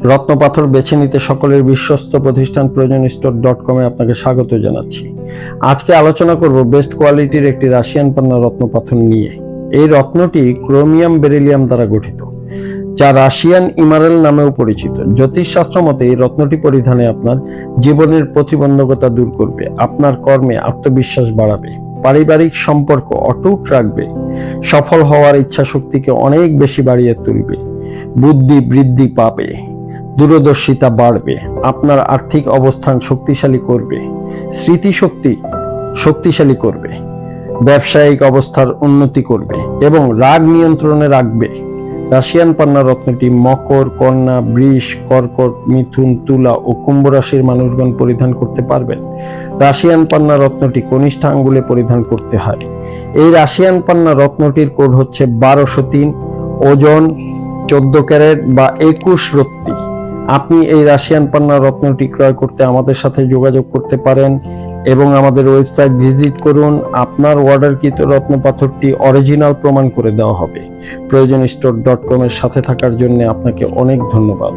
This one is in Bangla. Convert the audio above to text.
রত্নপাথর বেছে নিতে সকলের বিশ্বস্ত প্রতিষ্ঠান proyojonstore.com এ আপনাকে স্বাগত জানাচ্ছি। আজকে আলোচনা করব বেস্ট কোয়ালিটির একটি রাশিয়ান পান্না রত্নপাথর নিয়ে। এই রত্নটি ক্রোমিয়াম বেরিলিয়াম দ্বারা গঠিত, যা রাশিয়ান ইমারেল নামেও পরিচিত। জ্যোতিষশাস্ত্র মতে এই রত্নটি পরিধানে আপনার জীবনের প্রতিবন্ধকতা দূর করবে, আপনার কর্মে আত্মবিশ্বাস বাড়াবে, পারিবারিক সম্পর্ক অটুট রাখবে, সফল হওয়ার ইচ্ছা শক্তিকে অনেক বেশি বাড়িয়ে তুলবে, বুদ্ধি বৃদ্ধি পাবে, দূরদর্শিতা বাড়বে, আপনার আর্থিক অবস্থান শক্তিশালী করবে, স্মৃতিশক্তি শক্তিশালী করবে, ব্যবসায়িক অবস্থার উন্নতি করবে এবং রাগ নিয়ন্ত্রণে রাখবে। রাশিয়ান পান্না রত্নটি মকর, কন্যা, বৃষ, কর্কট, মিথুন, তুলা ও কুম্ভ রাশির মানুষগণ পরিধান করতে পারবেন। রাশিয়ান পান্না রত্নটি কনিষ্ঠ আঙ্গুলে পরিধান করতে হয়। এই রাশিয়ান পান্না রত্নটির কোড হচ্ছে 1203, ওজন 14 ক্যারেট বা 21 রত্তি। আপনি এই রাশিয়ান পান্না রত্নটি ক্রয় করতে আমাদের সাথে যোগাযোগ করতে পারেন এবং আমাদের ওয়েবসাইট ভিজিট করুন। আপনার অর্ডারকৃত রত্নপাথরটি অরিজিনাল প্রমাণ করে দেওয়া হবে। proyojonstore.com এর সাথে থাকার জন্য আপনাকে অনেক ধন্যবাদ।